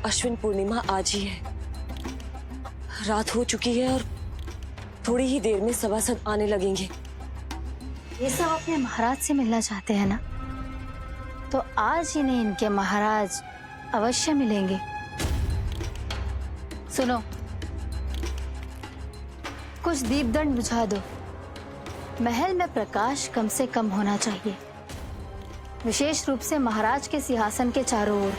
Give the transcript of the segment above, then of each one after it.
अश्विन पूर्णिमा आज ही है। रात हो चुकी है और थोड़ी ही देर में सभासद आने लगेंगे। ये सब अपने महाराज से मिलना चाहते हैं ना, तो आज इन्हें इनके महाराज अवश्य मिलेंगे। सुनो, कुछ दीपदंड बुझा दो। महल में प्रकाश कम से कम होना चाहिए, विशेष रूप से महाराज के सिंहासन के चारों ओर।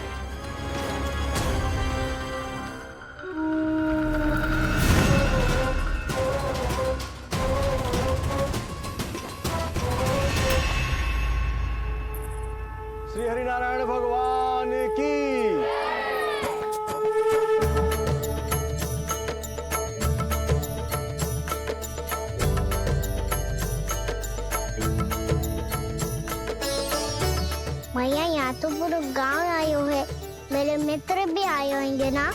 श्री हरिनारायण भगवान की। मैया यहाँ तो पूरा गांव आयो है, मेरे मित्र भी आए होंगे ना।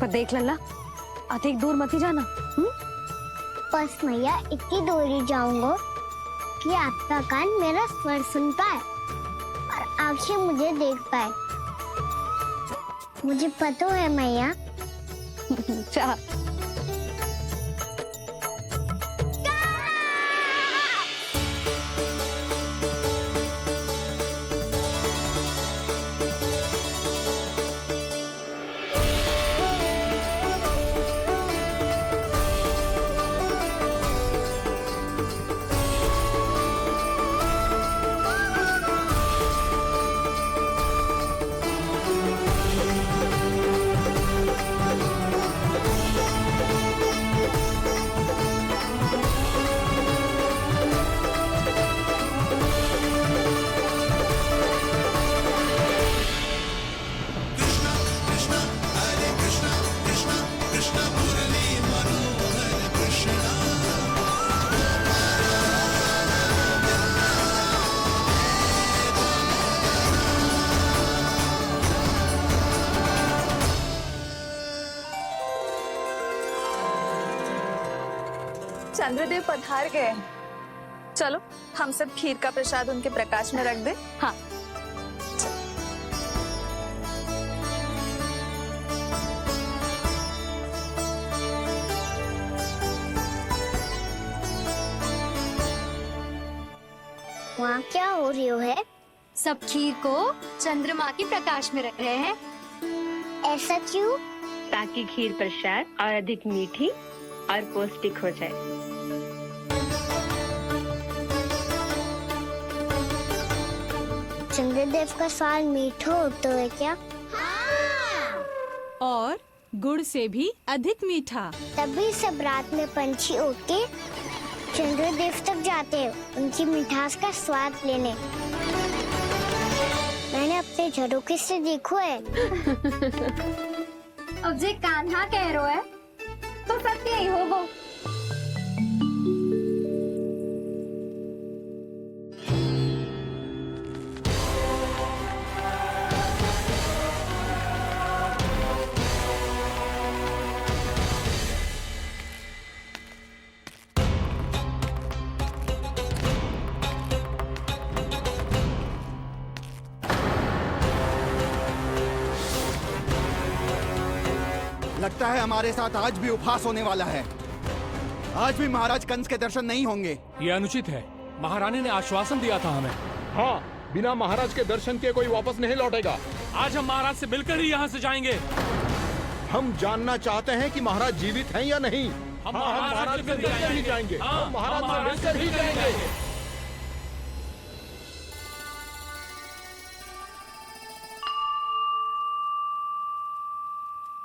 पर देख लल्ला, अधिक दूर मत ही जाना। बस मैया इतनी दूर ही जाऊंगा कि आपका कान मेरा स्वर सुन पाए और आंखें मुझे देख पाए। मुझे पता है मैया। चाह चंद्रदेव पधार गए हैं। चलो हम सब खीर का प्रसाद उनके प्रकाश में रख दें। हाँ। वहाँ क्या हो रही है? सब खीर को चंद्रमा के प्रकाश में रख रहे हैं। ऐसा क्यों? ताकि खीर प्रसाद और अधिक मीठी और पौष्टिक हो जाए। चंद्रदेव का स्वाद मीठा होता है क्या? और गुड़ से भी अधिक मीठा। तभी सब रात में पंछी उड़ के चंद्रदेव तक जाते हैं उनकी मिठास का स्वाद लेने। मैंने अपने झरोखे से देखो है। अब जे कान्हा कह रहा है तो सत्य ही होगा। लगता है हमारे साथ आज भी उपहास होने वाला है। आज भी महाराज कंस के दर्शन नहीं होंगे। ये अनुचित है। महारानी ने आश्वासन दिया था हमें। हाँ, बिना महाराज के दर्शन के कोई वापस नहीं लौटेगा। आज हम महाराज से मिलकर ही यहाँ से जाएंगे। हम जानना चाहते हैं कि महाराज जीवित हैं या नहीं। हम महाराज से मिलकर ही जाएंगे। हम महाराज से मिलकर ही जाएंगे।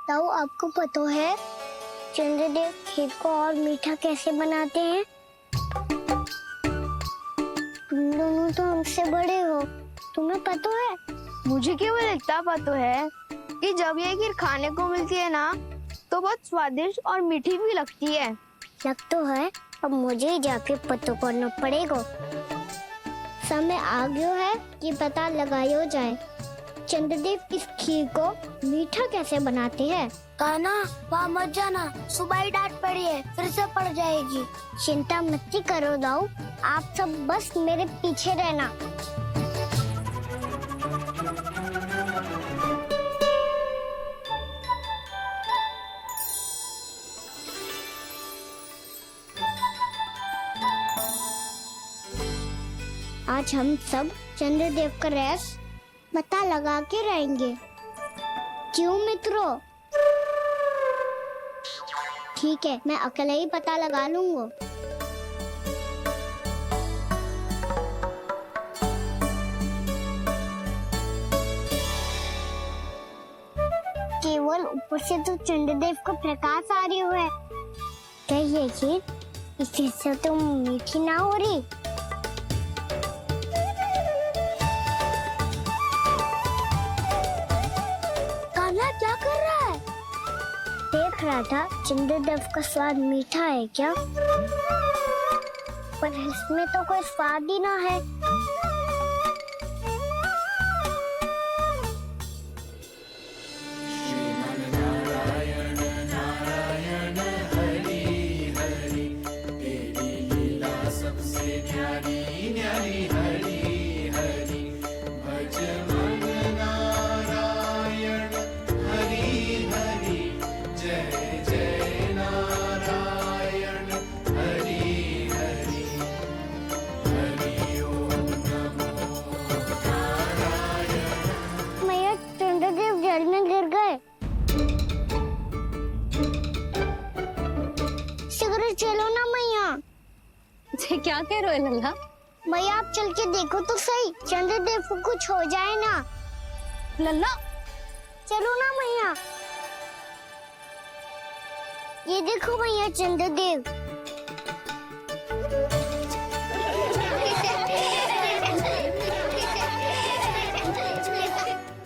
ताऊ, आपको पता है चंद्रदेव खीर को और मीठा कैसे बनाते हैं? तुम दोनों तो हमसे बड़े हो, तुम्हें पता है? मुझे केवल इतना पता है कि जब ये खीर खाने को मिलती है ना, तो बहुत स्वादिष्ट और मीठी भी लगती है। लग तो है, अब मुझे ही जाके पता करना पड़ेगा। समय आ गया है कि पता लगाया जाए चंद्रदेव इस खीर को मीठा कैसे बनाते हैं। कान्हा, वहाँ मत जाना, सुबह ही डांट पड़ी है, फिर से पड़ जाएगी। चिंता मत करो दाऊ, आप सब बस मेरे पीछे रहना। आज हम सब चंद्रदेव का रहस्य पता लगा के रहेंगे। क्यों मित्रों? ठीक है, मैं अकेले ही पता लगा लूंगा। केवल ऊपर से तो चंद्रदेव का प्रकाश आ रही है। क्या ये खीर इससे से तो मीठी ना हो रही? कान्हा क्या कर रहा है? देख रहा था चंद्रदेव का स्वाद मीठा है क्या, पर इसमें तो कोई स्वाद ही ना है। मैया चंद्रदेव जल में गिर गए। शीघ्र चलो ना मैया। ये क्या कह रहे हो लल्ला? मैया आप चल के देखो तो सही, चंद्रदेव को कुछ हो जाए ना। लल्ला चलो ना मैया। ये देखो मैया चंद्रदेव।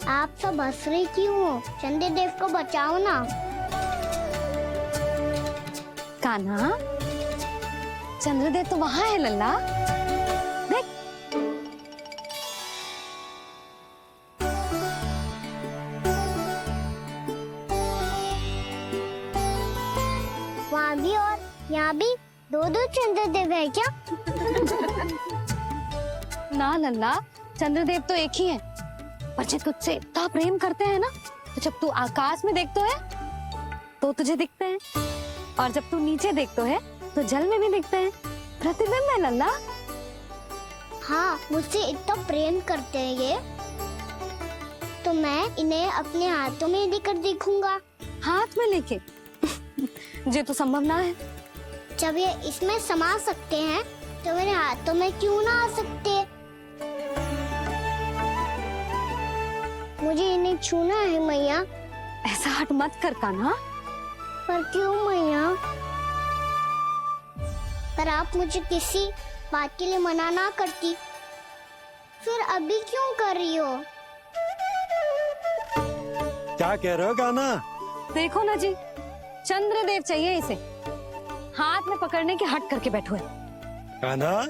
आप सब हंस रहे क्यों हो? चंद्रदेव को बचाओ ना। कान्हा, चंद्रदेव तो वहाँ है लल्ला, देख। वहाँ भी और यहाँ भी दो दो चंद्रदेव है क्या? ना लल्ला, चंद्रदेव तो एक ही है। पर जब तुझसे इतना प्रेम करते हैं ना, तो जब तू आकाश में देखतो है तो तुझे दिखते हैं, और जब तू नीचे देखतो है तो जल में भी दिखते हैं। प्रतिबिंब है लल्ला। हाँ, मुझसे इतना प्रेम करते हैं ये, तो मैं इन्हें अपने हाथों में लेकर देखूंगा। हाथ में लेके? ये तो संभव ना है। जब ये इसमें समा सकते हैं तो मेरे हाथों में क्यों ना आ सकते? मुझे इन्हें छूना है मैया। ऐसा हट मत कर कान्हा। पर क्यों मैया? पर आप मुझे किसी बात के लिए मना ना करती, फिर अभी क्यों कर रही हो? क्या कह रहे हो कान्हा? देखो ना जी, चंद्रदेव चाहिए इसे। हाथ में पकड़ने के हट करके बैठो है। कान्हा,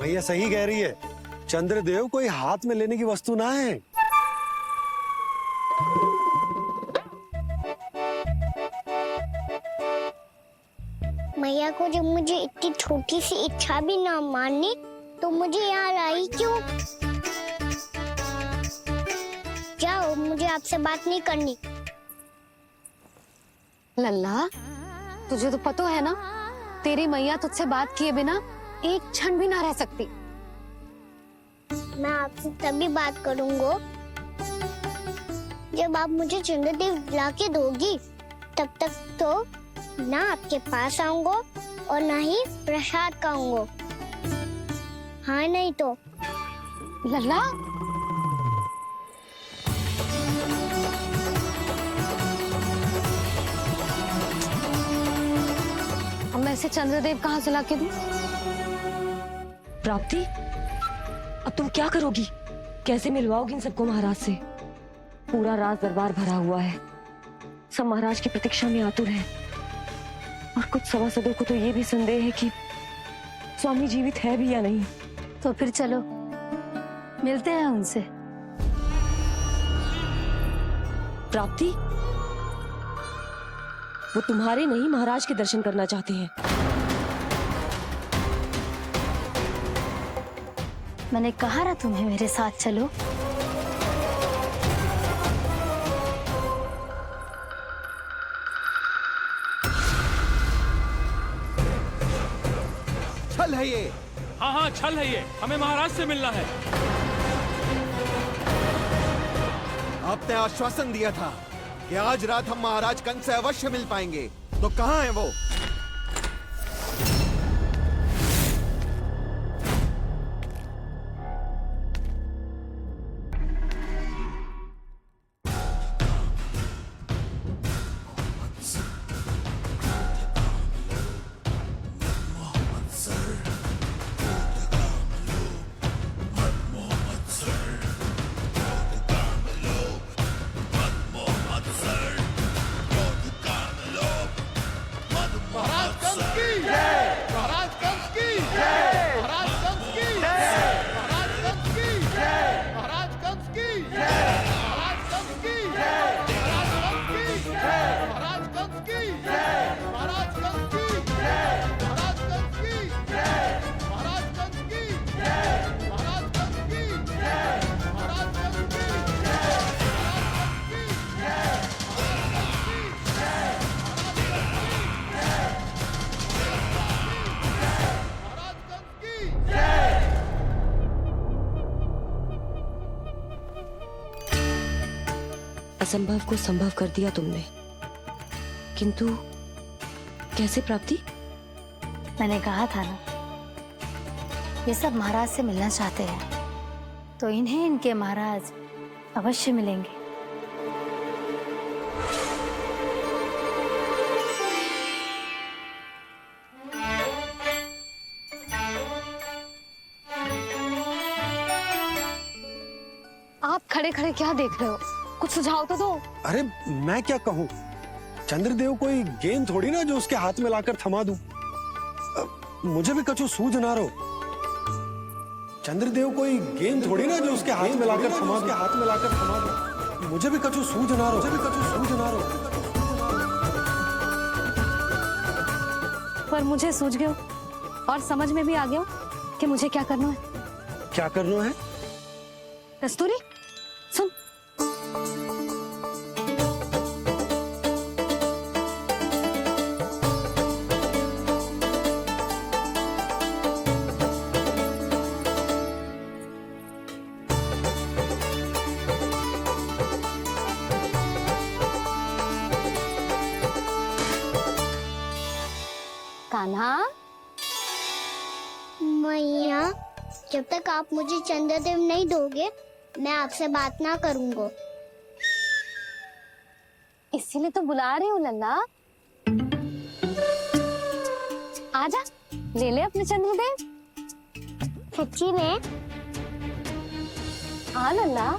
भैया सही कह रही है। चंद्रदेव कोई हाथ में लेने की वस्तु ना है। मैया को जब मुझे इतनी छोटी सी इच्छा भी ना माननी, तो मुझे यहाँ लाई क्यों? जाओ, मुझे आपसे बात नहीं करनी। लल्ला, तुझे तो पता है ना, तेरी मैया तुझसे बात किए बिना एक क्षण भी ना रह सकती। मैं आपसे तभी बात करूंगा जब आप मुझे चंद्रदेव ला के दोगी। तब तक तो ना आपके पास आऊंगा और ना ही प्रसाद खाऊंगा। हाँ नहीं तो? लल्ला, अब मैं इसे चंद्रदेव कहाँ से लाके दूं? प्राप्ति, अब तुम क्या करोगी? कैसे मिलवाओगी इन सबको महाराज से? पूरा राज दरबार भरा हुआ है, सब महाराज की प्रतीक्षा में आतुर हैं। और कुछ सभासदों को तो ये भी संदेह है कि स्वामी जीवित है भी या नहीं। तो फिर चलो मिलते हैं उनसे। प्राप्ति, वो तुम्हारे नहीं महाराज के दर्शन करना चाहते हैं। मैंने कहा ना तुम्हें मेरे साथ चलो। छल है ये। हाँ हाँ छल है ये, हमें महाराज से मिलना है। आपने आश्वासन दिया था कि आज रात हम महाराज कंस से अवश्य मिल पाएंगे, तो कहाँ है वो? असंभव को संभव कर दिया तुमने, किंतु कैसे प्राप्ति? मैंने कहा था ना, ये सब महाराज से मिलना चाहते हैं, तो इन्हें इनके महाराज अवश्य मिलेंगे। आप खड़े खड़े क्या देख रहे हो? कुछ सुझाव तो दो। अरे मैं क्या कहूँ, चंद्रदेव कोई गेंद थोड़ी ना जो उसके हाथ में लाकर थमा दूं। मुझे भी कछु सूझ ना रहो। चंद्रदेव कोई गेंद थोड़ी ना जो उसके हाथ में लाकर थमा दूं। मुझे भी कछु सूझ ना रहो। पर मुझे सूझ गयो और समझ में भी आ गया कि मुझे क्या करना है। क्या करना है? कस्तूरी सुन, कान्हा। मैया, जब तक आप मुझे चंद्रदेव नहीं दोगे, मैं आपसे बात ना करूंगा। इसीलिए तो बुला रही हूँ लल्ला। आजा, ले ले अपने चंद्रदेव। सच्ची में? हाँ लल्ला।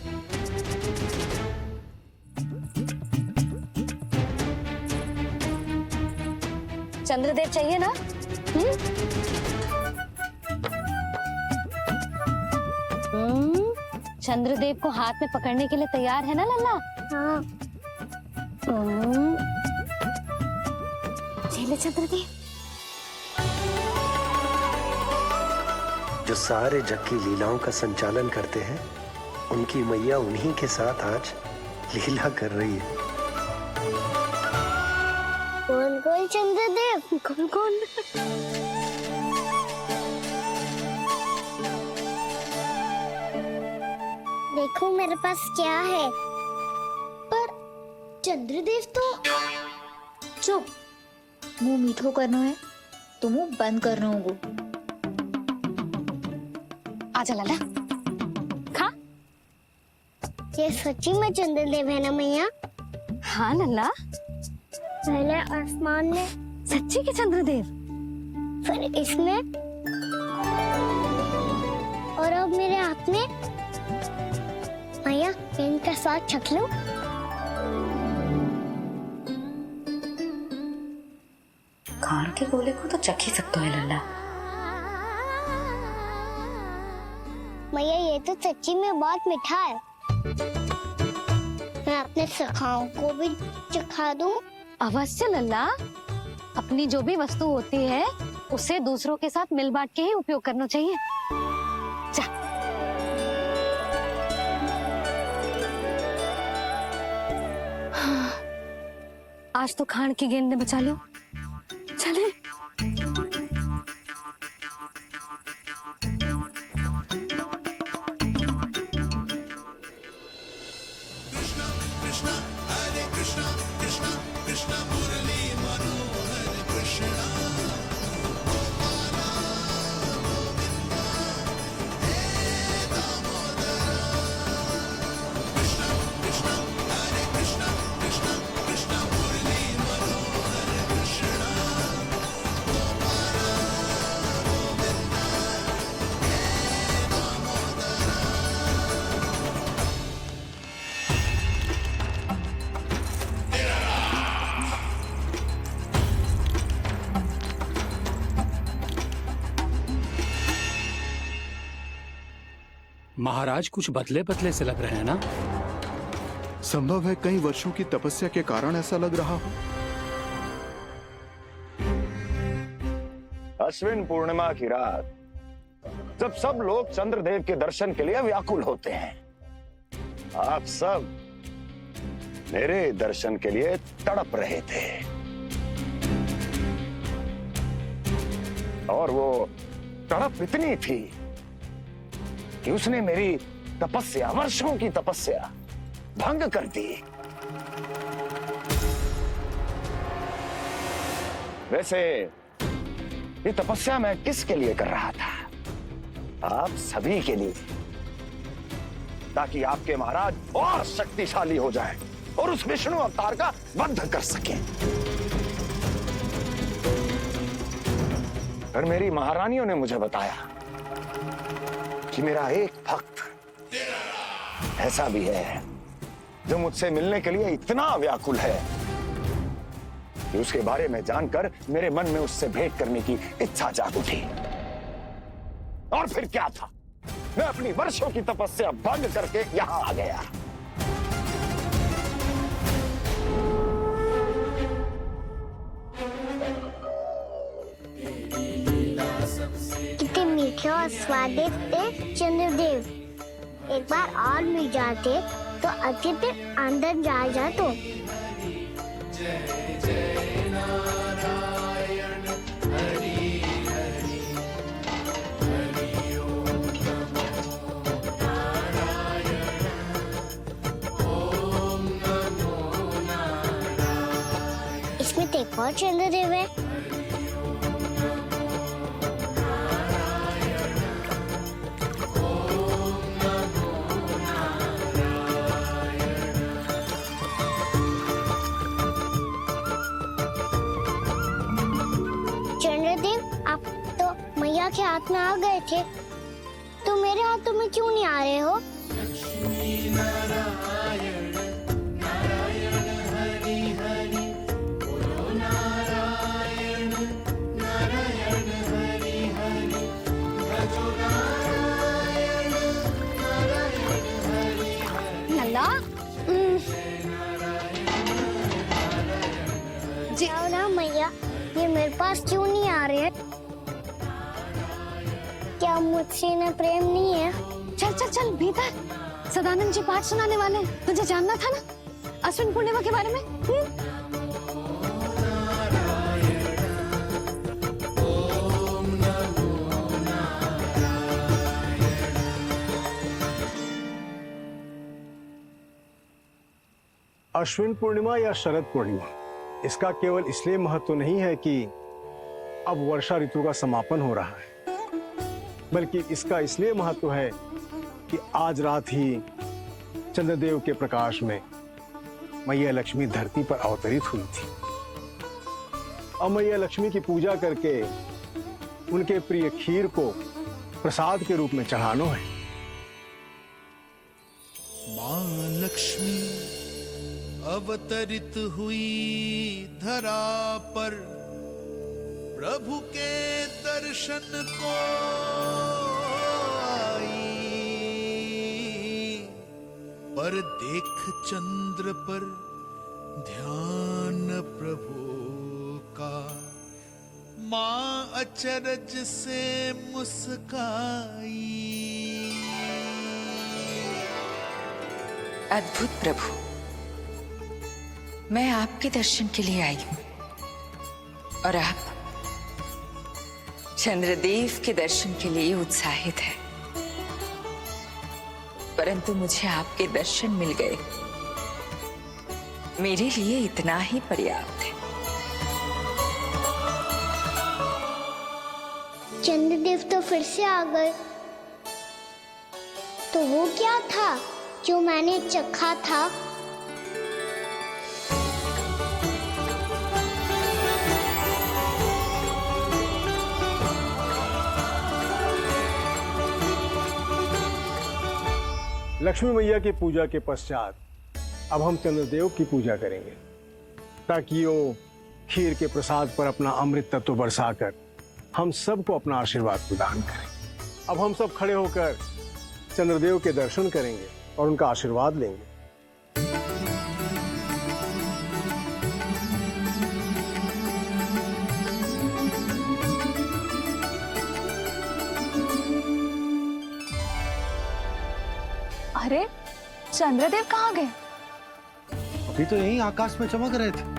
चंद्रदेव चाहिए ना? चंद्रदेव को हाथ में पकड़ने के लिए तैयार है ना लल्ला? हाँ। ले चंद्रदेव। जो सारे जग की लीलाओं का संचालन करते हैं, उनकी मैया उन्हीं के साथ आज लीला कर रही है। कौन कौन चंद्रदेव? कौन कौन? देखो मेरे पास क्या है। पर चंद्रदेव तो चुप, मुंह मीठो करना है तो मुंह बंद करना होगा। आजा लल्ला, खा। ये सच्ची में चंद्रदेव है ना मैया? हाँ लल्ला, पहले आसमान में, सच्ची के चंद्रदेव, फिर इसमें, और अब मेरे हाथ में। मैया, इनका स्वाद चख लो। खान के गोले को तो चख ही सकते है लल्ला। मैया, ये तो सच्ची में बहुत मीठा है। मैं अपने सखाओं को भी चखा दूं? अवश्य लल्ला। अपनी जो भी वस्तु होती है उसे दूसरों के साथ मिल बांट के ही उपयोग करना चाहिए। जा। आज तो खान की गेंद ने बचा लो। चले। महाराज कुछ बदले बदले से लग रहे हैं ना? संभव है कई वर्षों की तपस्या के कारण ऐसा लग रहा हो। अश्विन पूर्णिमा की रात जब सब लोग चंद्रदेव के दर्शन के लिए व्याकुल होते हैं, आप सब मेरे दर्शन के लिए तड़प रहे थे। और वो तड़प इतनी थी कि उसने मेरी तपस्या, वर्षों की तपस्या भंग कर दी। वैसे ये तपस्या मैं किसके लिए कर रहा था? आप सभी के लिए, ताकि आपके महाराज और शक्तिशाली हो जाएं और उस विष्णु अवतार का वध कर सकें। और मेरी महारानियों ने मुझे बताया कि मेरा एक भक्त ऐसा भी है जो मुझसे मिलने के लिए इतना व्याकुल है कि उसके बारे में जानकर मेरे मन में उससे भेंट करने की इच्छा जाग उठी। और फिर क्या था, मैं अपनी वर्षों की तपस्या भंग करके यहां आ गया। कितने मीठे और स्वादिष्ट थे चंद्रदेव। एक बार और मिल जाते तो अच्छे से अंदर जा तो। इसमें तो एक और चंद्रदेव है। मैया के हाथ में आ गए थे, तो मेरे हाथों में क्यों नहीं आ रहे हो? नल्ला जी ना मैया, ये मेरे पास क्यों नहीं आ रहे हैं? क्या मुझसे इन्हें प्रेम नहीं है? चल चल चल भीतर, सदानंद जी पाठ सुनाने वाले हैं। तुझे जानना था ना अश्विन पूर्णिमा के बारे में? अश्विन पूर्णिमा या शरद पूर्णिमा, इसका केवल इसलिए महत्व नहीं है कि अब वर्षा ऋतु का समापन हो रहा है, बल्कि इसका इसलिए महत्व है कि आज रात ही चंद्रदेव के प्रकाश में मैया लक्ष्मी धरती पर अवतरित हुई थी। अब मैया लक्ष्मी की पूजा करके उनके प्रिय खीर को प्रसाद के रूप में चढ़ाना है। मां लक्ष्मी अवतरित हुई धरा पर, प्रभु के दर्शन को आई, पर देख चंद्र पर ध्यान प्रभु का, मां अचरज से मुस्काई। अद्भुत प्रभु, मैं आपके दर्शन के लिए आई हूं और आप चंद्रदेव के दर्शन के लिए उत्साहित है, परंतु मुझे आपके दर्शन मिल गए, मेरे लिए इतना ही पर्याप्त है। चंद्रदेव तो फिर से आ गए, तो वो क्या था जो मैंने चखा था? लक्ष्मी मैया की पूजा के पश्चात अब हम चंद्रदेव की पूजा करेंगे, ताकि वो खीर के प्रसाद पर अपना अमृत तत्व बरसाकर हम सबको अपना आशीर्वाद प्रदान करें। अब हम सब खड़े होकर चंद्रदेव के दर्शन करेंगे और उनका आशीर्वाद लेंगे। अरे चंद्रदेव कहाँ गए? अभी तो यही आकाश में चमक रहे थे।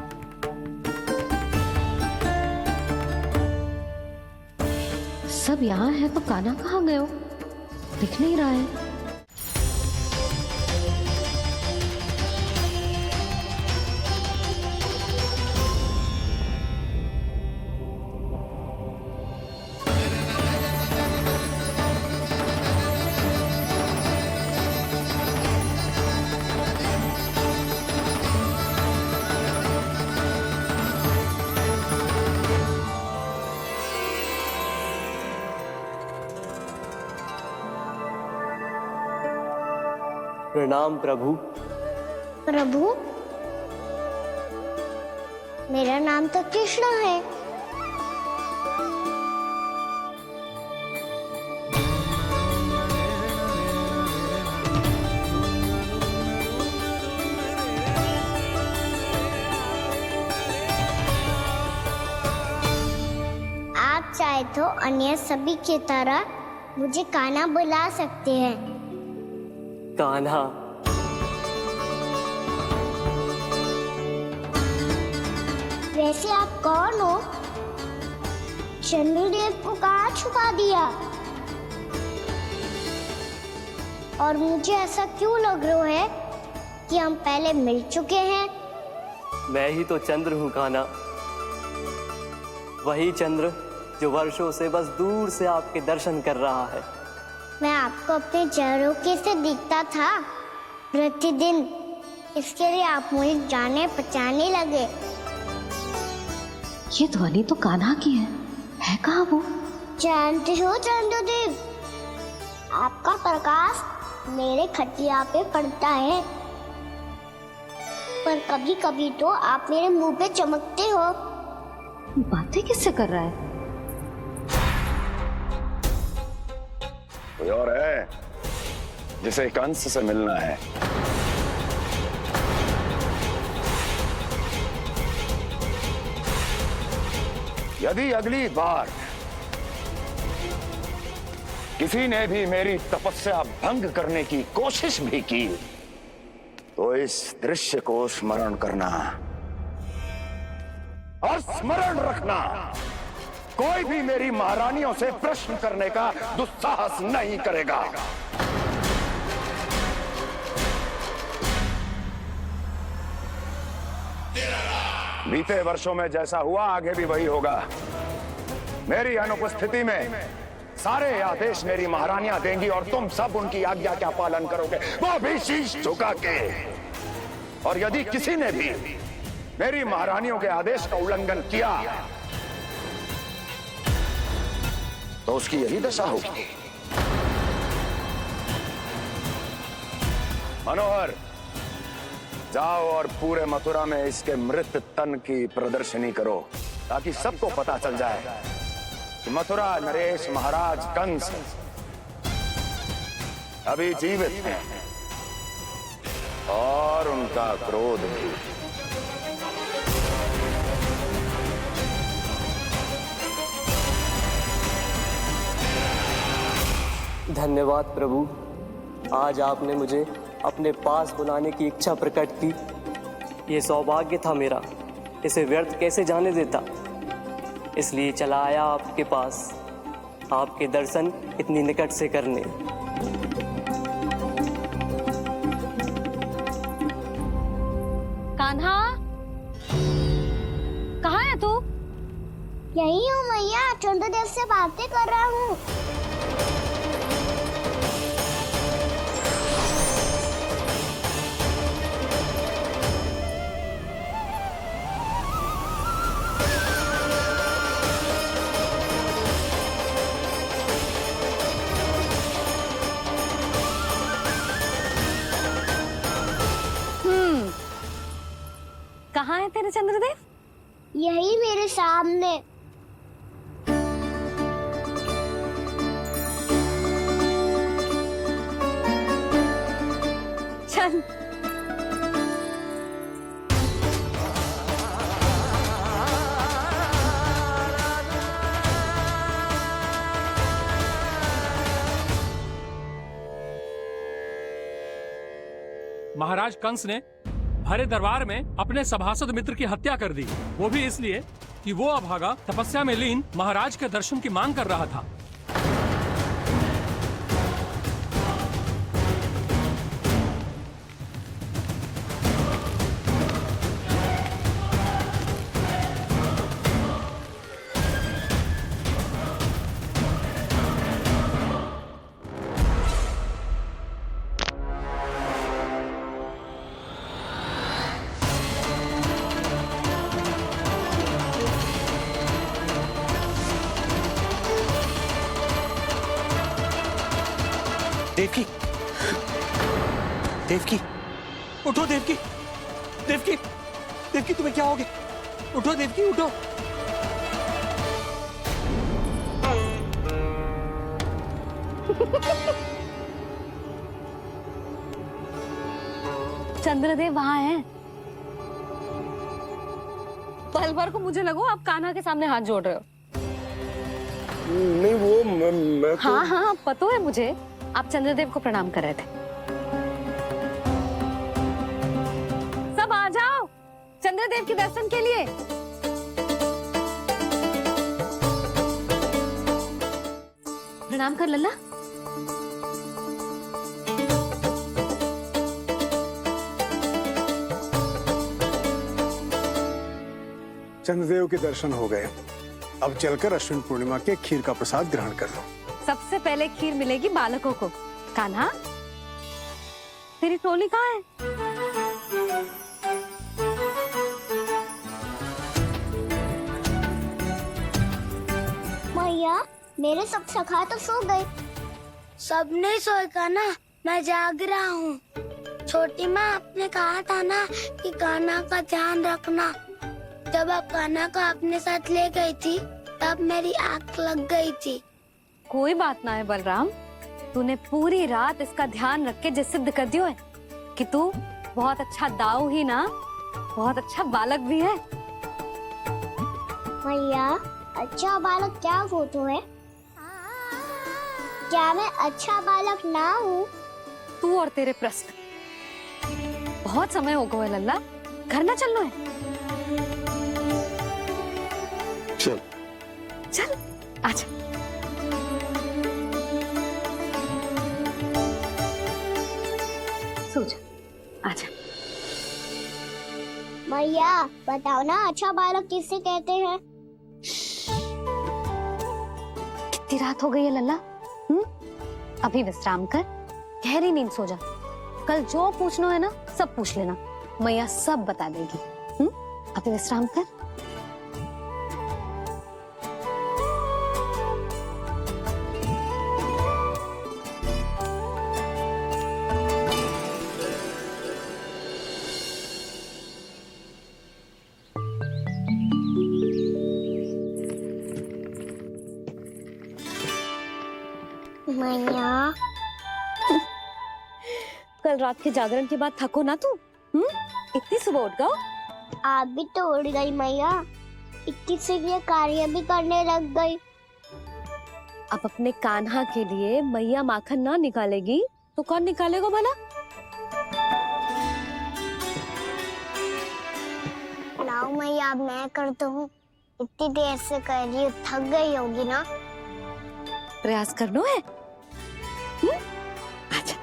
सब यहाँ है तो कान्हा कहाँ गए हो? दिख नहीं रहा है। प्रणाम प्रभु। प्रभु, मेरा नाम तो कृष्ण है। आप चाहे तो अन्य सभी की तरह मुझे कान्हा बुला सकते हैं। कान्हा? वैसे आप कौन हो? चंद्रदेव को कहाँ छुपा दिया? और मुझे ऐसा क्यों लग रहा है कि हम पहले मिल चुके हैं? मैं ही तो चंद्र हूँ कान्हा, वही चंद्र जो वर्षों से बस दूर से आपके दर्शन कर रहा है। मैं आपको अपने झरोखे से दिखता था प्रतिदिन, इसके लिए आप मुझे जाने पहचाने लगे। ये ध्वनि तो कान्हा की है कहाँ वो? जानते हो चंद्रदेव, आपका प्रकाश मेरे खटिया पे पड़ता है, पर कभी कभी तो आप मेरे मुंह पे चमकते हो। बातें किससे कर रहा है? कोई और है जिसे कंस से मिलना है? यदि अगली बार किसी ने भी मेरी तपस्या भंग करने की कोशिश भी की तो इस दृश्य को स्मरण करना और स्मरण रखना, कोई भी मेरी महारानियों से प्रश्न करने का दुस्साहस नहीं करेगा। बीते वर्षों में जैसा हुआ आगे भी वही होगा। मेरी अनुपस्थिति में सारे आदेश मेरी महारानियां देंगी और तुम सब उनकी आज्ञा का पालन करोगे, वो भी शीश झुका के। और यदि किसी ने भी मेरी महारानियों के आदेश का उल्लंघन किया तो उसकी यही दशा होगी। मनोहर, जाओ और पूरे मथुरा में इसके मृत तन की प्रदर्शनी करो, ताकि सबको पता चल जाए कि मथुरा नरेश महाराज कंस अभी जीवित हैं और उनका क्रोध भी। धन्यवाद प्रभु, आज आपने मुझे अपने पास बुलाने की इच्छा प्रकट की। ये सौभाग्य था मेरा, इसे व्यर्थ कैसे जाने देता। इसलिए चला आया आपके पास, आपके दर्शन इतनी निकट से करने। कान्हा, कहाँ है तू? यही हूँ मैया, चंद्रदेव से बातें कर रहा हूँ। कहाँ है तेरे चंद्रदेव? यही मेरे सामने। चल। महाराज कंस ने भरे दरबार में अपने सभासद मित्र की हत्या कर दी, वो भी इसलिए कि वो अभागा तपस्या में लीन महाराज के दर्शन की मांग कर रहा था। देवकी, देवकी, उठो देवकी, देवकी, देवकी तुम्हें क्या हो गया? उठो देवकी, उठो। चंद्रदेव वहां हैं। पल भर को मुझे लगो आप कान्हा के सामने हाथ जोड़ रहे हो। नहीं वो मैं तो... हाँ हाँ पता है मुझे, आप चंद्रदेव को प्रणाम कर रहे थे। सब आ जाओ चंद्रदेव के दर्शन के लिए। प्रणाम कर लल्ला। चंद्रदेव के दर्शन हो गए, अब चलकर अश्विन पूर्णिमा के खीर का प्रसाद ग्रहण कर लो। सबसे पहले खीर मिलेगी बालकों को। कान्हा, तेरी टोली कहाँ है? मैया, मेरे सब सखा तो सो गए। सब नहीं सोए का ना, मैं जाग रहा हूँ। छोटी माँ आपने कहा था ना कि कान्हा का ध्यान रखना। जब आप कान्हा को अपने साथ ले गई थी तब मेरी आँख लग गई थी। कोई बात ना है बलराम, तूने पूरी रात इसका ध्यान रख के जो सिद्ध कर दियो है कि तू बहुत अच्छा दाऊ ही ना, बहुत अच्छा बालक भी है। मैया, अच्छा बालक क्या फोटो है? क्या मैं अच्छा बालक ना हूँ? तू और तेरे प्रश्न। बहुत समय हो गया लल्ला, घर ना चलना है। चल चल आजा। सो जा, आजा। मैया बताओ ना, अच्छा बालक किससे कहते हैं? कितनी रात हो गई है लल्ला? अभी विश्राम कर, गहरी नींद सो जा। कल जो पूछना है ना सब पूछ लेना, मैया सब बता देगी। अभी विश्राम कर। मैया, कल रात के जागरण के बाद थको ना तू? इतनी सुबह उठ गओ? आप भी तो उड़ गई मैया, इतनी से ये कार्य भी करने लग गई। अब अपने कान्हा के लिए मैया माखन ना निकालेगी तो कौन निकालेगा भला? लाओ मैया, अब मैं करता हूँ। इतनी देर से कर रही हूँ, थक गई होगी ना। प्रयास करना है। आजा।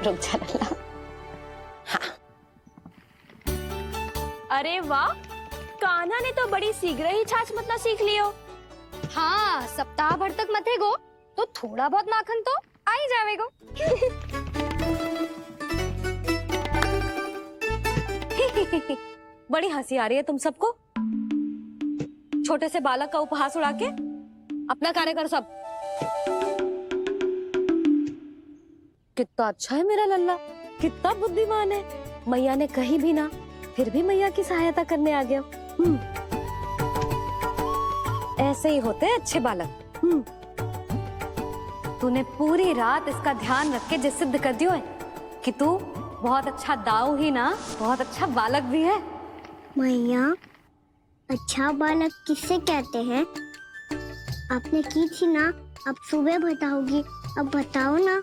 रुक जा लल्ला। हाँ। अरे वाह, कान्हा ने तो बड़ी शीघ्र ही छाछ मतना सीख लियो। हाँ, सप्ताह भर तक मतेगो तो थोड़ा बहुत माखन तो आ ही जावेगो। बड़ी हंसी आ रही है तुम सबको। छोटे से बालक का उपहास उड़ा के अपना कार्य कर सब। कितना अच्छा है मेरा लल्ला, कितना बुद्धिमान है। मैया ने कही भी ना, फिर भी मैया की सहायता करने आ गया। ऐसे ही होते हैं अच्छे बालक। तूने पूरी रात इसका ध्यान रख के जे सिद्ध कर दियो है कि तू बहुत अच्छा दाऊ ही ना, बहुत अच्छा बालक भी है। मैया, अच्छा बालक किससे कहते हैं? आपने की थी ना, अब सुबह बताओगी, अब बताओ ना।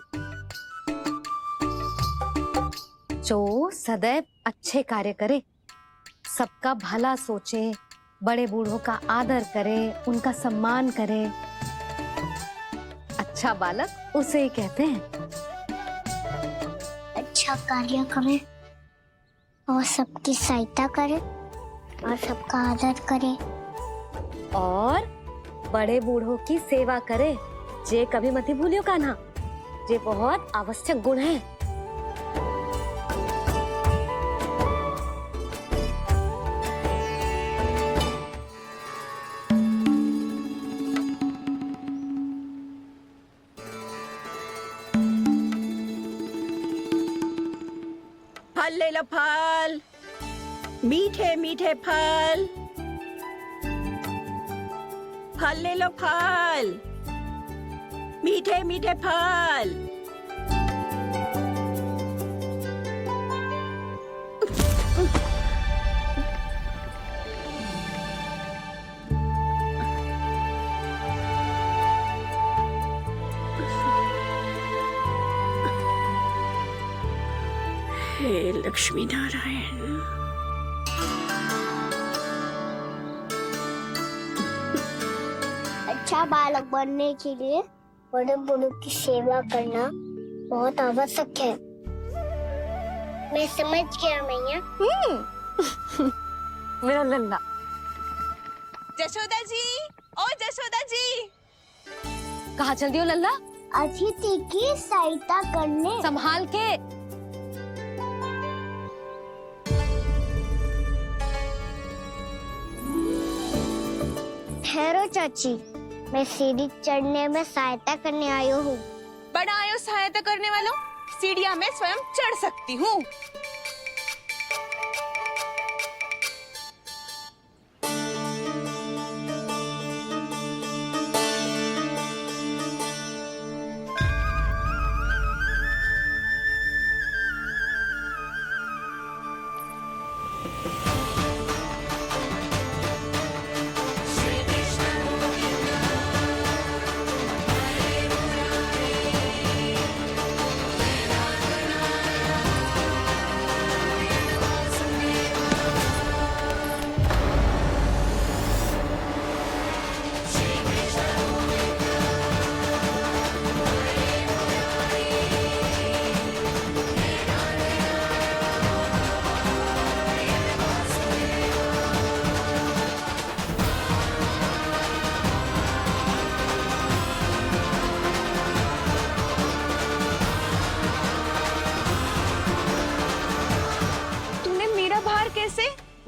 जो सदैव अच्छे कार्य करे, सबका भला सोचे, बड़े बूढ़ों का आदर करे, उनका सम्मान करे, अच्छा बालक उसे ही कहते हैं। अच्छा कार्य करे और सबकी सहायता करे और सबका आदर करे और बड़े बूढ़ों की सेवा करे, जे कभी मत भूलियो कान्हा, जे बहुत आवश्यक गुण है। फल ले लो, फल, मीठे मीठे फल, फल ले लो, फल, मीठे मीठे फल। हे लक्ष्मी नारायण। अच्छा बालक बनने के लिए बड़े बूढ़ों की सेवा करना बहुत आवश्यक है। मैं समझ गया मैया। मेरा लल्ला। जशोदा जी, ओ जशोदा जी, कहाँ चल दियो लल्ला? अतिथि की सहायता करने। संभाल के। ठहरो चाची, मैं सीढ़ी चढ़ने में सहायता करने आई हूँ। बड़ा आयो सहायता करने वालों, सीढ़ियाँ मैं स्वयं चढ़ सकती हूँ।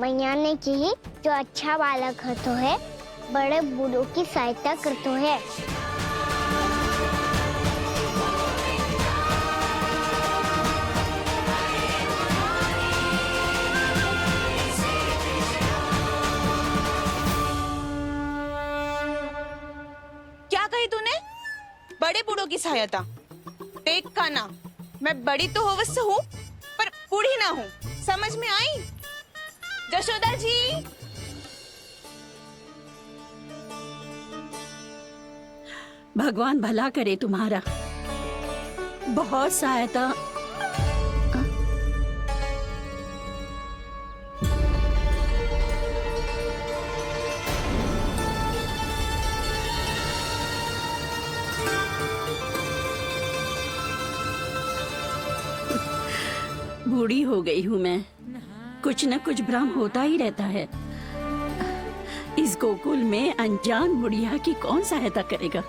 मैया ने की, जो अच्छा बालक होतो है बड़े बूढ़ों की सहायता करतो है। क्या कही तूने? बड़े बूढ़ों की सहायता? देख कान्हा, मैं बड़ी तो अवश्य हूँ पर बूढ़ी ना हूँ, समझ में आई? जशोदा जी, भगवान भला करे तुम्हारा। बहुत सहायता। बूढ़ी हो गई हूँ मैं, कुछ न कुछ भ्रम होता ही रहता है। इस गोकुल में अनजान बुढ़िया की कौन सहायता करेगा?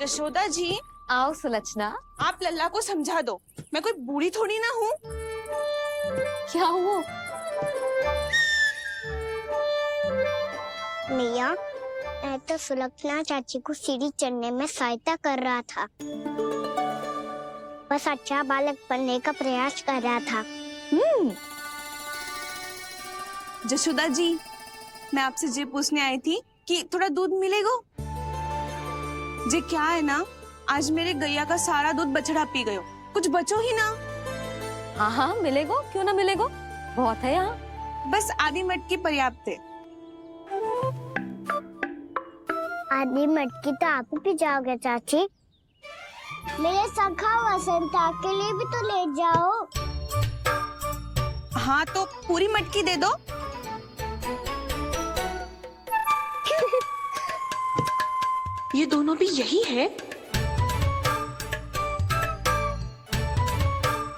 जशोदा जी, आओ सुलक्षणा। आप लल्ला को समझा दो, मैं कोई बूढ़ी थोड़ी ना हूँ। क्या हुआ? मैया, मैं तो सुलक्षणा चाची को सीढ़ी चढ़ने में सहायता कर रहा था, बस अच्छा बालक बनने का प्रयास कर रहा था। जशोदा जी, मैं आपसे जे पूछने आई थी कि थोड़ा दूध मिलेगा? जे क्या है ना, आज मेरे गैया का सारा दूध बछड़ा पी गयो, कुछ बचो ही ना। हाँ हाँ मिलेगो, क्यों ना मिलेगो, बहुत है यहाँ। बस आधी मटकी पर्याप्त है। आधी मटकी तो आप ही पी जाओगे चाची। मेरे सखा वसंता के लिए भी तो ले जाओ। हाँ तो पूरी मटकी दे दो। ये दोनों भी यही है?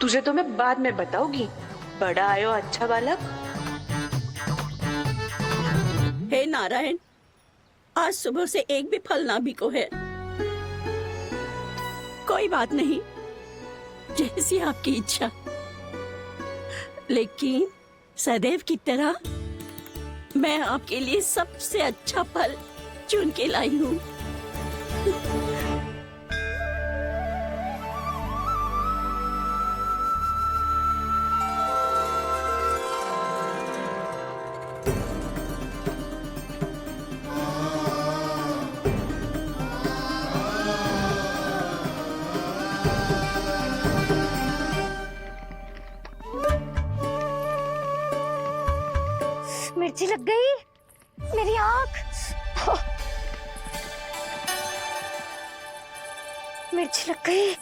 तुझे तो मैं बाद में बताऊंगी। बड़ा आयो अच्छा बालक। हे नारायण, आज सुबह से एक भी फल ना बिको है। कोई बात नहीं, जैसी आपकी इच्छा। लेकिन सदैव की तरह मैं आपके लिए सबसे अच्छा फल चुन के लाई हूँ। मिर्ची लग गई मेरी आँख। मिर्ची लग गई।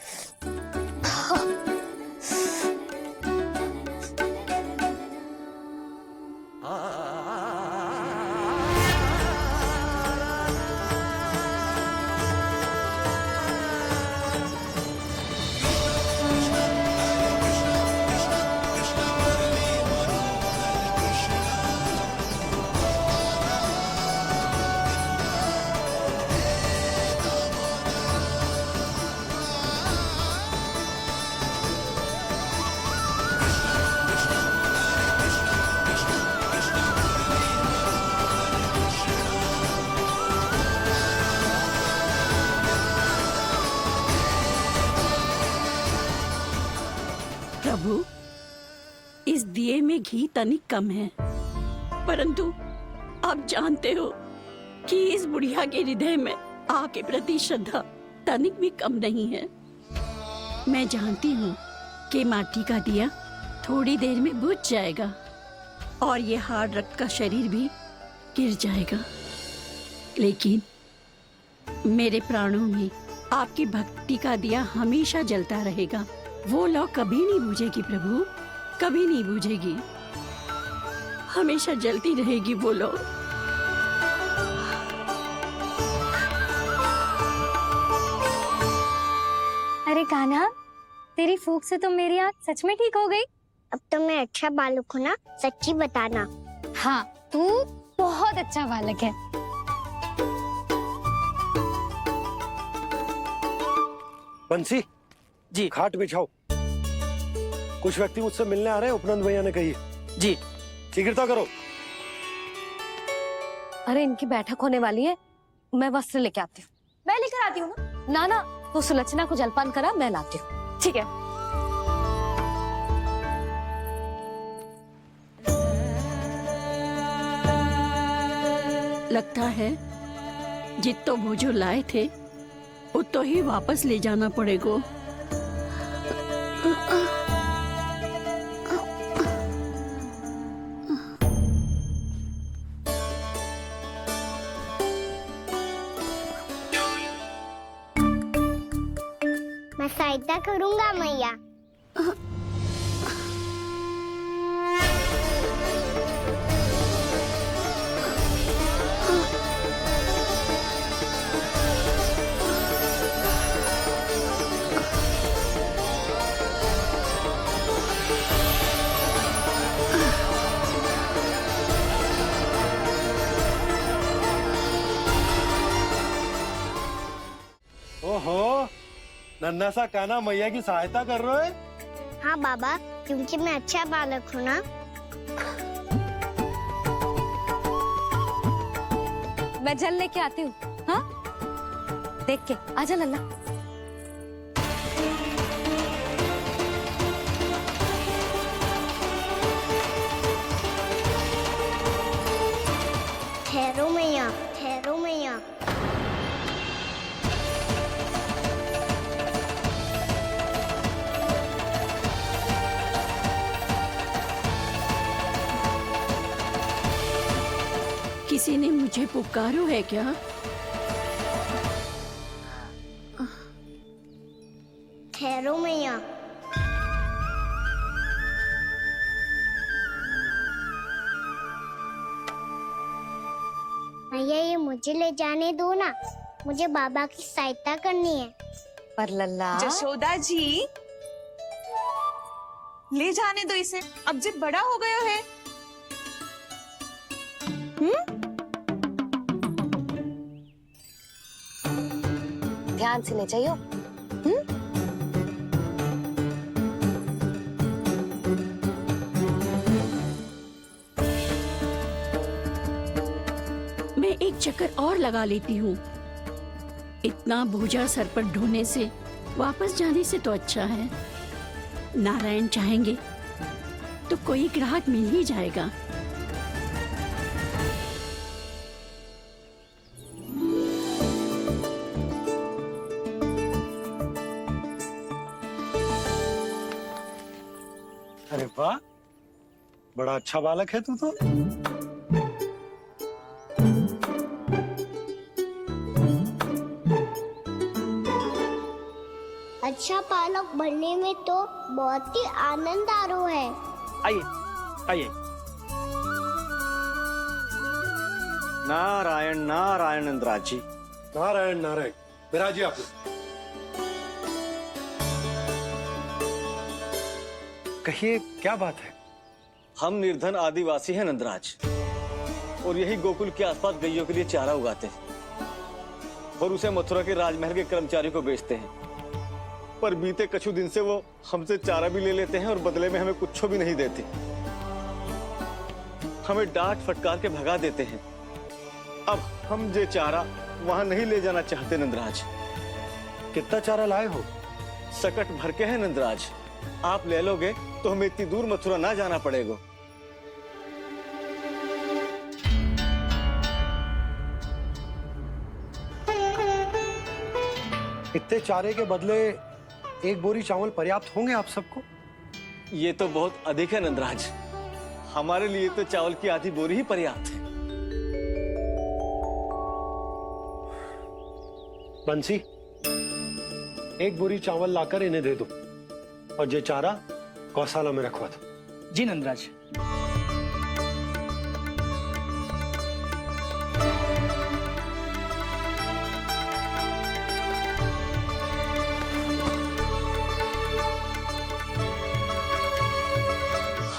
प्रभु, इस दिए में घी तनिक कम है, परंतु आप जानते हो कि इस बुढ़िया के हृदय में आपके प्रति श्रद्धा तनिक भी कम नहीं है। मैं जानती हूँ कि माटी का दिया थोड़ी देर में बुझ जाएगा और ये हार्ड रक्त का शरीर भी गिर जाएगा, लेकिन मेरे प्राणों में आपकी भक्ति का दिया हमेशा जलता रहेगा। वो लौ कभी नहीं बुझेगी प्रभु, कभी नहीं बुझेगी, हमेशा जलती रहेगी वो लौ। अरे कान्हा, तेरी फूंक से तो मेरी आँख सच में ठीक हो गई। अब तो मैं अच्छा बालक हूँ ना, सच्ची बताना। हाँ, तू बहुत अच्छा बालक है। बंसी जी, खाट बिछाओ। कुछ व्यक्ति मुझसे मिलने आ रहे हैं, उपनंद भैया ने कही। जी, शीघ्रता करो। अरे इनकी बैठक होने वाली है, मैं वस्त्र लेके आती हूँ। मैं लेकर आती हूँ ना। ना तू सुलक्षणा को जलपान करा, मैं लाती हूँ। ठीक है। लगता है जितो भोजो लाए थे उतो ही वापस ले जाना पड़ेगा। मैं सहायता करूंगा मैया। ओहो, नन्हा सा कान्हा मैया की सहायता कर रहे है? हाँ बाबा, क्योंकि मैं अच्छा बालक हूँ ना। मैं जल लेके आती हूँ। हाँ, देख के आजा लल्ला। किसी ने मुझे पुकारो है क्या? ठहरो मैया। मैया ये मुझे ले जाने दो ना, मुझे बाबा की सहायता करनी है। पर लल्ला जशोदा जी, ले जाने दो इसे, अब जब बड़ा हो गया है। ध्यान से ले जाइयो। मैं एक चक्कर और लगा लेती हूँ। इतना बोझा सर पर ढोने से वापस जाने से तो अच्छा है। नारायण चाहेंगे तो कोई ग्राहक मिल ही जाएगा। अरे वाह, बड़ा अच्छा बालक है तू तो। अच्छा बालक बनने में तो बहुत ही आनंद आ रहा है। आइए आइए। नारायण नारायण नंदराज जी। नारायण नारायण। विराजिए आप। कहिए क्या बात है? हम निर्धन आदिवासी हैं नंदराज, और यही गोकुल के आसपास गैयों के लिए चारा उगाते हैं और उसे मथुरा के राजमहल के कर्मचारियों को बेचते हैं। पर बीते कुछ दिन से वो हमसे चारा भी ले लेते हैं और बदले में हमें कुछ भी नहीं देते। हमें डांट फटकार के भगा देते हैं। अब हम ये चारा वहां नहीं ले जाना चाहते नंदराज। कितना चारा लाए हो? सकट भर के है नंदराज। आप ले लोगे तो हमें इतनी दूर मथुरा ना जाना पड़ेगा। इतने चारे के बदले एक बोरी चावल पर्याप्त होंगे आप सबको? ये तो बहुत अधिक है नंदराज। हमारे लिए तो चावल की आधी बोरी ही पर्याप्त है। बंसी, एक बोरी चावल लाकर इन्हें दे दो और ये चारा गौशाला में रखवा दो। जी नंदराज।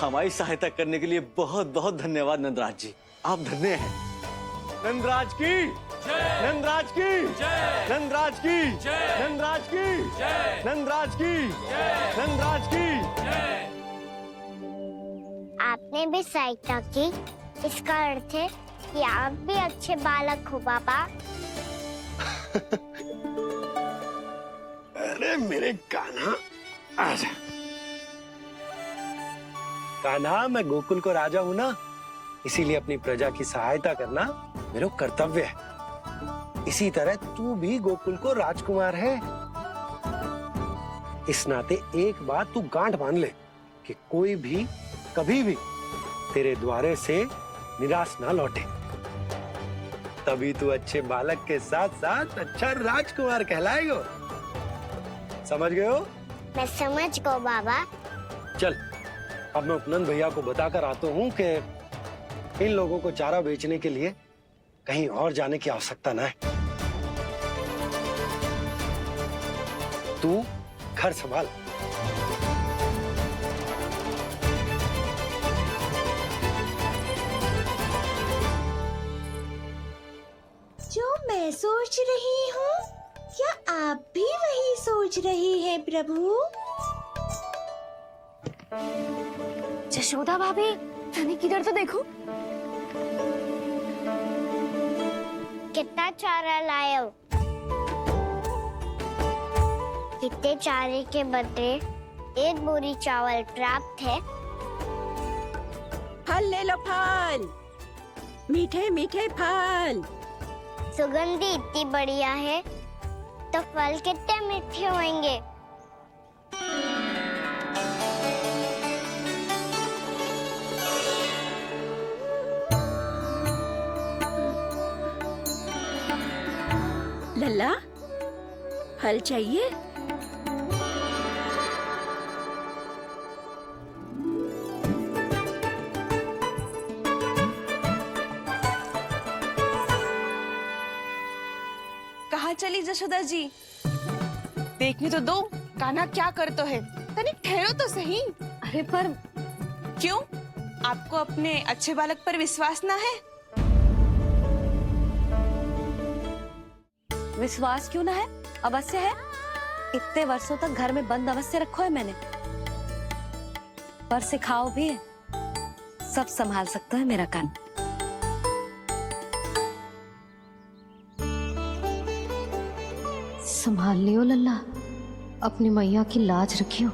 हमारी सहायता करने के लिए बहुत बहुत धन्यवाद नंदराज जी। आप धन्य हैं। नंदराज की नंदराज की नंदराज की नंदराज की नंदराज की नंदराज की। आपने भी सहायता की, इसका अर्थ है कि आप भी अच्छे बालक हो बाबा। अरे मेरे कान्हा, आजा। कान्हा, मैं गोकुल को राजा हूं ना, इसीलिए अपनी प्रजा की सहायता करना मेरा कर्तव्य है। इसी तरह तू भी गोकुल को राजकुमार है। इस नाते एक बात तू गांठ बांध ले कि कोई भी कभी भी तेरे द्वारे से निराश ना लौटे। तभी तू अच्छे बालक के साथ साथ अच्छा राजकुमार कहलाएगा। समझ गए हो? मैं समझ गया बाबा। चल, अब मैं उपनंद भैया को बताकर आता हूँ कि इन लोगों को चारा बेचने के लिए कहीं और जाने की आवश्यकता न है। तू घर संभाल। जो मैं सोच रही हूँ, क्या आप भी वही सोच रही हैं प्रभु? जशोदा भाभी, तनिक इधर तो देखो। कितना चारा लाए हो? कितने चारे के बदले एक बोरी चावल प्राप्त है। फल ले लो, फल, मीठे मीठे फल। सुगंधी इतनी बढ़िया है तो फल कितने मीठे होंगे। लल्ला, फल चाहिए? कहाँ चली जशोदा जी? देखने तो दो कान्हा क्या करते है। तनिक ठहरो तो सही। अरे पर क्यों? आपको अपने अच्छे बालक पर विश्वास ना है? विश्वास क्यों ना है? अवश्य है। इतने वर्षों तक घर में बंद अवश्य रखो है मैंने, पर सिखाओ भी है। सब संभाल सकता है मेरा कान। संभाल लियो लल्ला, अपनी मैया की लाज रखियो।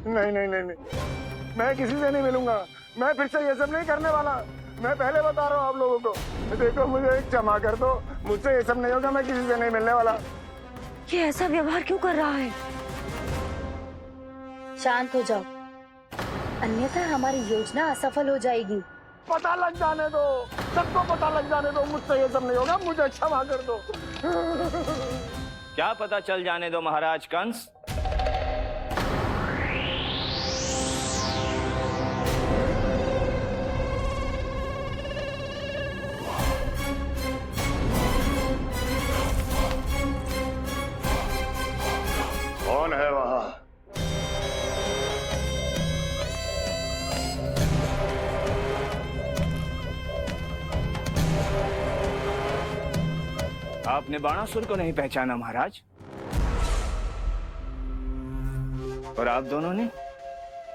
नहीं नहीं नहीं नहीं, मैं किसी से नहीं मिलूंगा। मैं फिर से ये सब नहीं करने वाला। मैं पहले बता रहा हूँ आप लोगों को। देखो, मुझे क्षमा कर दो, मुझसे ये सब नहीं होगा। मैं किसी से नहीं मिलने वाला। ये ऐसा व्यवहार क्यों कर रहा है? शांत हो जाओ, अन्यथा हमारी योजना असफल हो जाएगी। पता लग जाने दो, सबको पता लग जाने दो। मुझसे ये सब नहीं होगा, मुझे क्षमा कर दो। क्या पता चल जाने दो महाराज कंस? कौन है वहां? आपने बाणासुर को नहीं पहचाना महाराज? और आप दोनों ने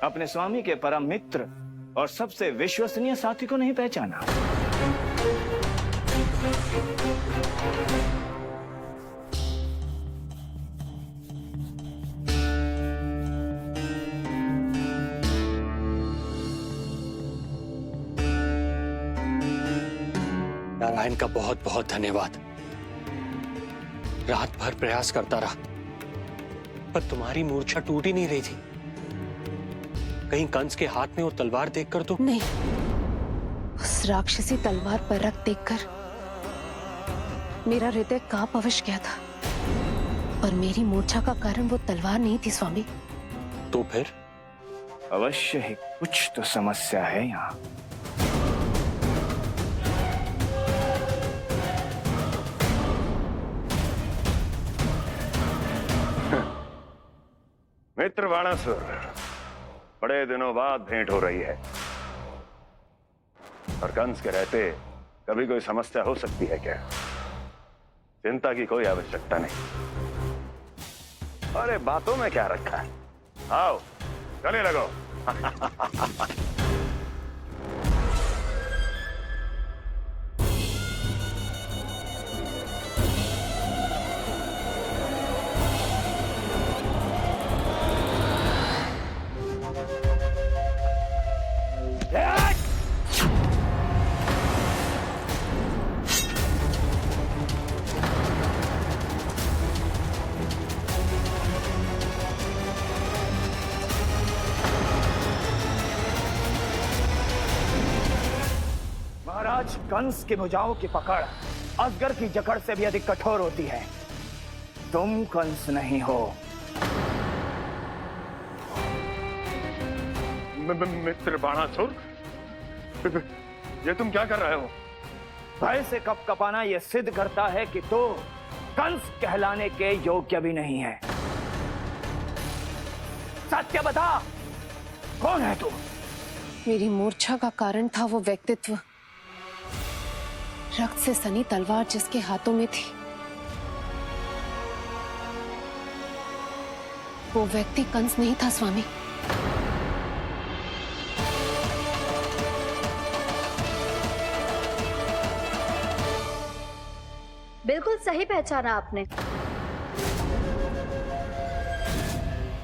अपने स्वामी के परम मित्र और सबसे विश्वसनीय साथी को नहीं पहचाना? नारायण का बहुत बहुत धन्यवाद। रात भर प्रयास करता रहा, पर तुम्हारी मूर्छा टूट ही नहीं रही थी। कहीं कंस के हाथ में वो तलवार देखकर तो नहीं, उस राक्षसी तलवार पर रख देखकर मेरा हृदय कांप अवश्य गया था, पर मेरी मूर्छा का कारण वो तलवार नहीं थी स्वामी। तो फिर? अवश्य ही कुछ तो समस्या है यहाँ। मित्र बाणासुर, बड़े दिनों बाद भेंट हो रही है। और कंस के रहते कभी कोई समस्या हो सकती है क्या? चिंता की कोई आवश्यकता नहीं। अरे बातों में क्या रखा है? आओ गले लगो। महाराज कंस की भुजाओं की पकड़ अजगर की जकड़ से भी अधिक कठोर होती है। तुम कंस नहीं हो। मित्र बाणासुर, ये तुम क्या कर रहे हो? भय से कपकपाना यह सिद्ध करता है कि तो कंस कहलाने के योग्य भी नहीं है। सत्य बता, कौन है तू? मेरी मूर्छा का कारण था वो व्यक्तित्व, रक्त से सनी तलवार जिसके हाथों में थी। वो व्यक्ति कंस नहीं था स्वामी। बिल्कुल सही पहचाना आपने।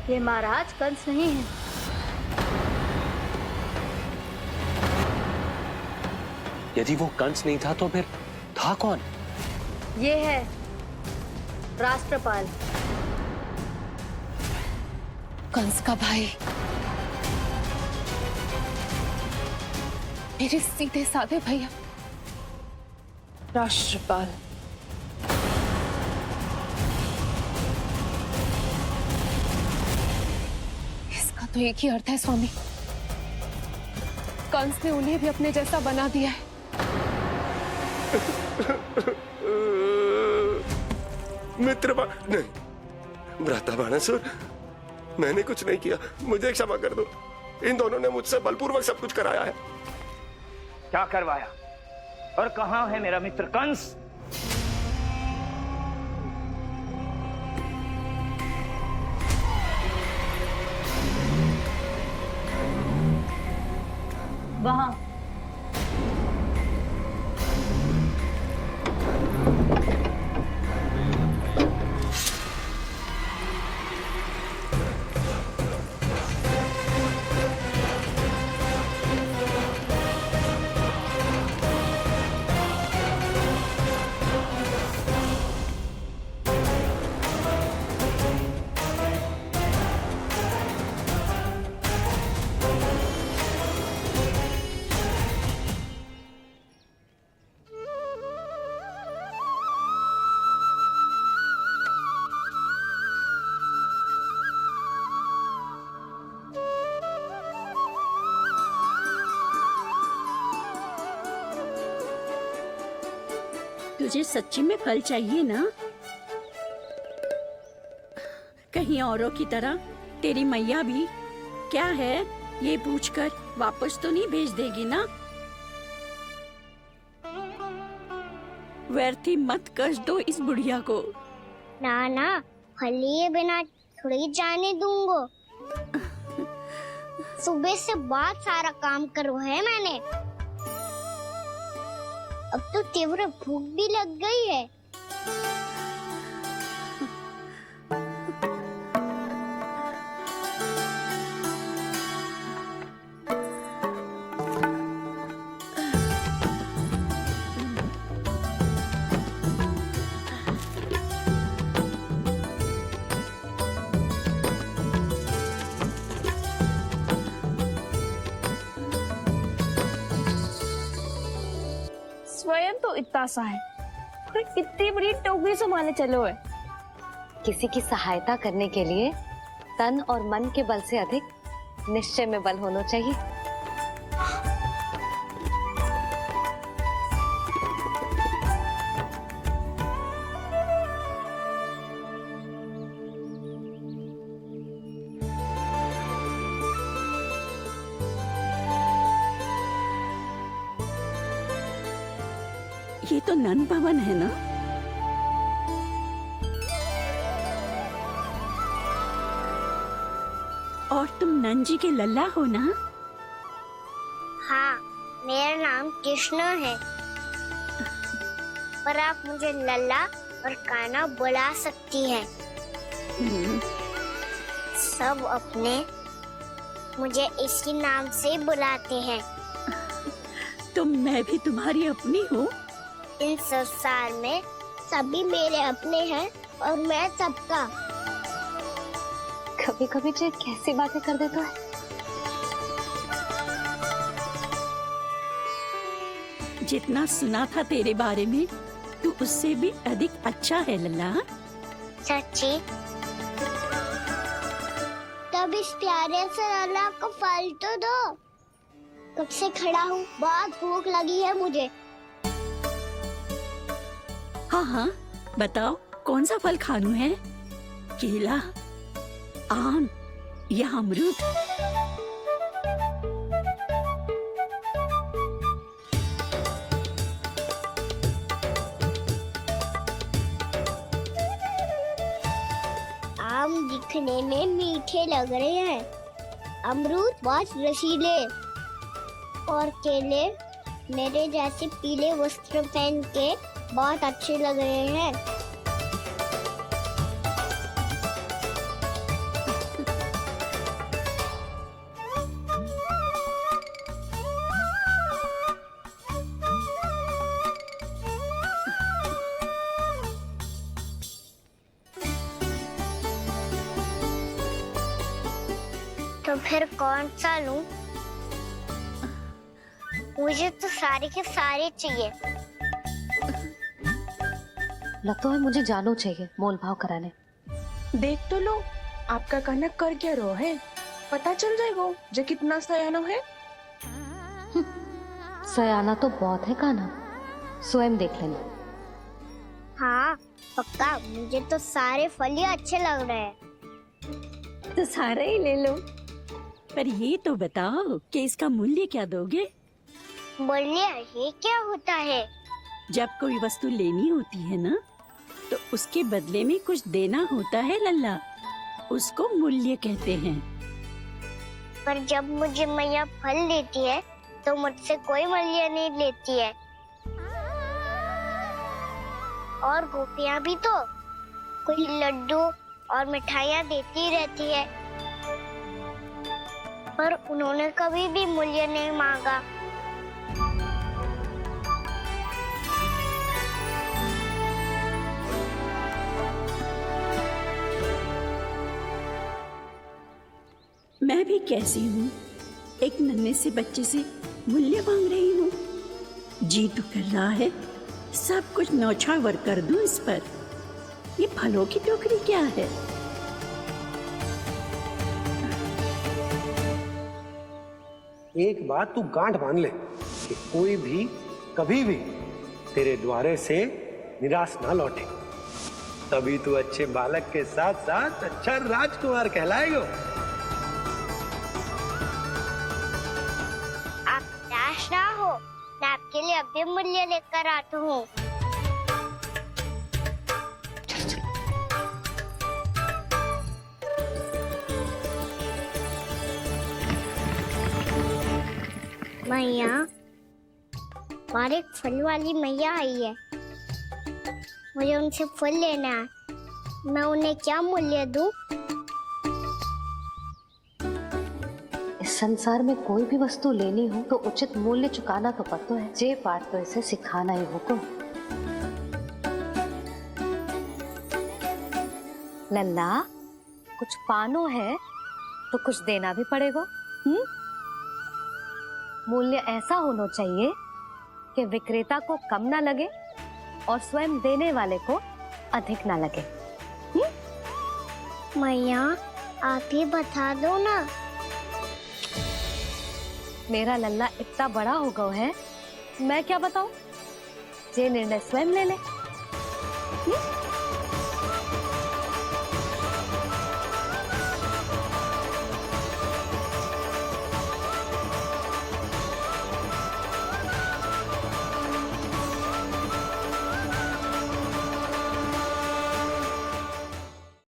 ये महाराज कंस नहीं है। यदि वो कंस नहीं था तो फिर था कौन? ये है राष्ट्रपाल, कंस का भाई, मेरे सीधे साधे भैया राष्ट्रपाल। इसका तो एक ही अर्थ है स्वामी, कंस ने उन्हें भी अपने जैसा बना दिया है। मित्र नहीं, भ्राता बाणासुर, मैंने कुछ नहीं किया, मुझे क्षमा कर दो। इन दोनों ने मुझसे बलपूर्वक सब कुछ कराया है। क्या करवाया और कहां है मेरा मित्र कंस? वहां। तुझे सच्ची में फल चाहिए ना? कहीं औरों की तरह तेरी मैया भी क्या है ये पूछकर वापस तो नहीं भेज देगी ना? व्यर्थ ही मत कष्ट दो इस बुढ़िया को। ना ना, फल लिए बिना थोड़ी जाने दूंगो। सुबह से बहुत सारा काम करो है मैंने, अब तो तीव्र भूख भी लग गई है। स्वयं तो इतना सा है, कोई कितनी बड़ी टोकरी संभालने चलो है। किसी की सहायता करने के लिए तन और मन के बल से अधिक निश्चय में बल होना चाहिए। ये तो नन भवन है ना? और तुम नन जी के लल्ला हो ना? हाँ, मेरा नाम कृष्ण है, पर आप मुझे लल्ला और कान्हा बुला सकती हैं। सब अपने मुझे इसी नाम से बुलाते हैं। तो मैं भी तुम्हारी अपनी हूँ। इन संसार में सभी मेरे अपने हैं और मैं सबका। कभी कभी जो कैसी बातें कर देता है। जितना सुना था तेरे बारे में, तू उससे भी अधिक अच्छा है लल्ला। सच्ची? तब इस प्यारे से लल्ला को फल तो दो। कब से खड़ा हूँ, बहुत भूख लगी है मुझे। हाँ हाँ, बताओ कौन सा फल खानू है? केला, आम या अमरूद? आम दिखने में मीठे लग रहे हैं, अमरूद बहुत रसीले और केले मेरे जैसे पीले वस्त्र पहन के बहुत अच्छे लग रहे हैं। तो फिर कौन सा लूं? मुझे तो सारे के सारे चाहिए। लगता है मुझे जानो चाहिए मोल भाव कराने। देख तो लो आपका कनक कर क्या रो है, पता चल जाएगा जो कितना सयानो है। सयाना तो बहुत है कान्हा, स्वयं देख लेना। हाँ पक्का, मुझे तो सारे फल ही अच्छे लग रहे हैं। तो सारा ही ले लो, पर ये तो बताओ कि इसका मूल्य क्या दोगे? मूल्य ये क्या होता है? जब कोई वस्तु लेनी होती है ना, तो उसके बदले में कुछ देना होता है लल्ला, उसको मूल्य कहते हैं। पर जब मुझे मैया फल देती है तो मुझसे कोई मूल्य नहीं लेती है। और गोपियां भी तो कोई लड्डू और मिठाइयाँ देती रहती है, पर उन्होंने कभी भी मूल्य नहीं मांगा। मैं भी कैसी हूँ, एक नन्हे से बच्चे से मूल्य मांग रही हूँ। जी तो कर रहा है सब कुछ न्यौछावर कर दूं इस पर। ये फलों की टोकरी क्या है? एक बात तू गांठ बांध ले कि कोई भी कभी भी तेरे द्वारे से निराश ना लौटे, तभी तू अच्छे बालक के साथ साथ अच्छा राजकुमार कहलाएगा। आप निराश ना हो, मैं आपके लिए अभी मूल्य लेकर आता हूँ। मैया, हमारे एक फल वाली मैया आई है, मुझे उनसे फल लेना है। मैं उन्हें क्या मूल्य दूं? इस संसार में कोई भी वस्तु लेनी हो तो उचित मूल्य चुकाना तो पड़ता है। जे पाठ तो इसे सिखाना ही होगा। लल्ला, कुछ पानो है तो कुछ देना भी पड़ेगा। मूल्य ऐसा होना चाहिए कि विक्रेता को कम ना लगे और स्वयं देने वाले को अधिक ना लगे। मैया, आप ही बता दो ना। मेरा लल्ला इतना बड़ा हो गया है, मैं क्या बताऊं? ये निर्णय स्वयं ले ले।